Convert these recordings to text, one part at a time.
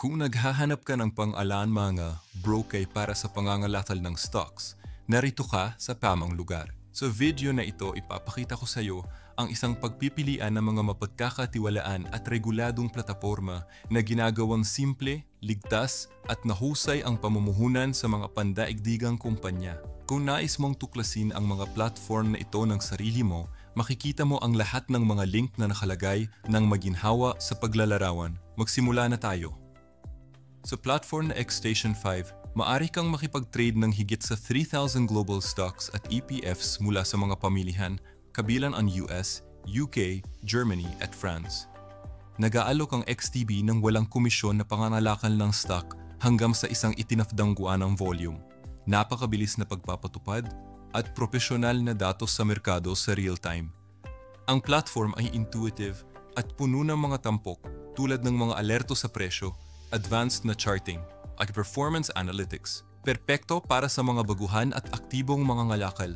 Kung naghahanap ka ng pang-alanmanga, broker para sa pangangalakal ng stocks, narito ka sa tamang lugar. Sa video na ito, ipapakita ko sa iyo ang isang pagpipilian ng mga mapagkakatiwalaan at reguladong plataporma na ginagawang simple, ligtas at nahusay ang pamumuhunan sa mga pandaigdigang kumpanya. Kung nais mong tuklasin ang mga platform na ito ng sarili mo, makikita mo ang lahat ng mga link na nakalagay ng maginhawa sa paglalarawan. Magsimula na tayo. Sa platform na Xstation 5, maaari kang makipag-trade ng higit sa 3,000 global stocks at EPFs mula sa mga pamilihan, kabilang ang US, UK, Germany at France. Nag-aalok ang XTB ng walang komisyon na pangangalakal ng stock hanggang sa isang itinafdangguan ng volume, napakabilis na pagpapatupad, at profesional na datos sa merkado sa real-time. Ang platform ay intuitive at puno ng mga tampok tulad ng mga alerto sa presyo, advanced na charting, at performance analytics. Perpekto para sa mga baguhan at aktibong mga ngalakal.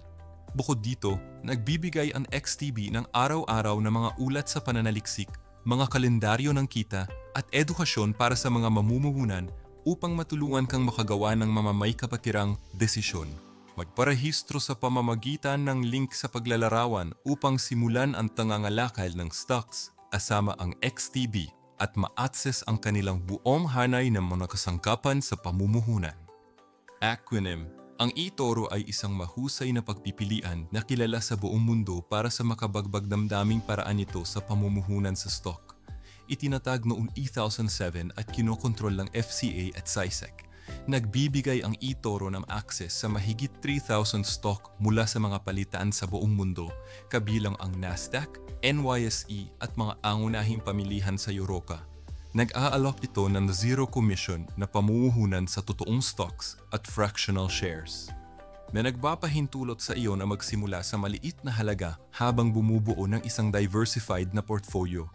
Bukod dito, nagbibigay ang XTB ng araw-araw na mga ulat sa pananaliksik, mga kalendaryo ng kita, at edukasyon para sa mga mamumuhunan upang matulungan kang makagawa ng mamamay kapatirang desisyon. Magparehistro sa pamamagitan ng link sa paglalarawan upang simulan ang tangangalakal ng stocks asama ang XTB at ma-access ang kanilang buong hanay ng mga kasangkapan sa pamumuhunan. Acronym. Ang eToro ay isang mahusay na pagpipilian na kilala sa buong mundo para sa makabagbag damdaming paraan nito sa pamumuhunan sa stock. Itinatag noong 2007 at kinokontrol ng FCA at SISEC. Nagbibigay ang eToro ng access sa mahigit 3,000 stock mula sa mga palitaan sa buong mundo, kabilang ang Nasdaq, NYSE at mga angunahing pamilihan sa Europa. Nag-aalok ito ng zero commission na pamumuhunan sa totoong stocks at fractional shares, na nagpapahintulot sa iyo na magsimula sa maliit na halaga habang bumubuo ng isang diversified na portfolio.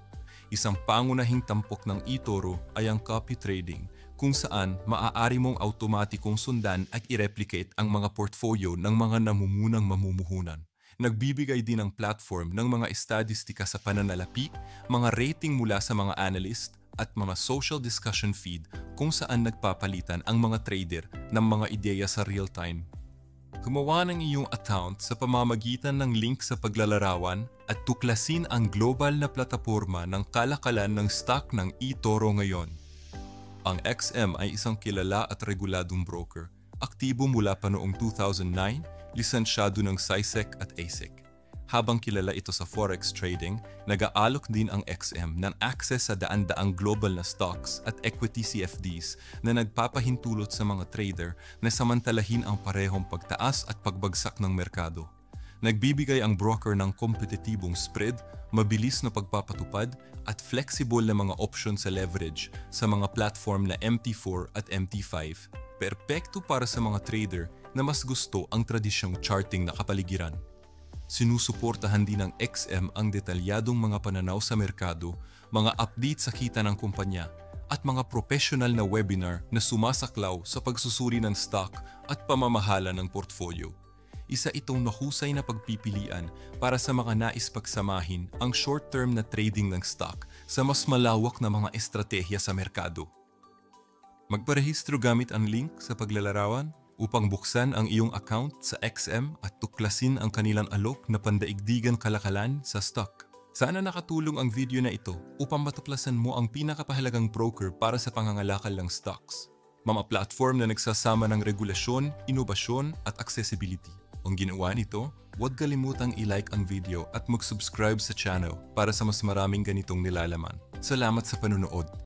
Isang pangunahing tampok ng eToro ay ang copy trading, kung saan maaari mong automatikong sundan at i-replicate ang mga portfolio ng mga namumunang mamumuhunan. Nagbibigay din ang platform ng mga estadistika sa pananalapi, mga rating mula sa mga analyst, at mga social discussion feed kung saan nagpapalitan ang mga trader ng mga ideya sa real-time. Gumawa ng iyong account sa pamamagitan ng link sa paglalarawan at tuklasin ang global na plataporma ng kalakalan ng stock ng eToro ngayon. Ang XM ay isang kilala at reguladong broker, aktibo mula pa noong 2009, lisensyado ng SISEC at ASIC. Habang kilala ito sa forex trading, nag-aalok din ang XM ng access sa daan-daang global na stocks at equity CFDs na nagpapahintulot sa mga trader na samantalahin ang parehong pagtaas at pagbagsak ng merkado. Nagbibigay ang broker ng kompetitibong spread, mabilis na pagpapatupad, at flexible na mga option sa leverage sa mga platform na MT4 at MT5. Perpekto para sa mga trader na mas gusto ang tradisyong charting na kapaligiran. Sinusuportahan din ng XM ang detalyadong mga pananaw sa merkado, mga update sa kita ng kumpanya, at mga professional na webinar na sumasaklaw sa pagsusuri ng stock at pamamahala ng portfolio. Isa itong nahusay na pagpipilian para sa mga nais pagsamahin ang short-term na trading ng stock sa mas malawak na mga estratehiya sa merkado. Magparehistro gamit ang link sa paglalarawan upang buksan ang iyong account sa XM at tuklasin ang kanilang alok na pandaigdigan kalakalan sa stock. Sana nakatulong ang video na ito upang matuklasan mo ang pinakapahalagang broker para sa pangangalakal ng stocks. Mga platform na nagsasama ng regulasyon, inobasyon at accessibility. Kung ginawa nito, huwag kalimutang i-like ang video at mag-subscribe sa channel para sa mas maraming ganitong nilalaman. Salamat sa panunood.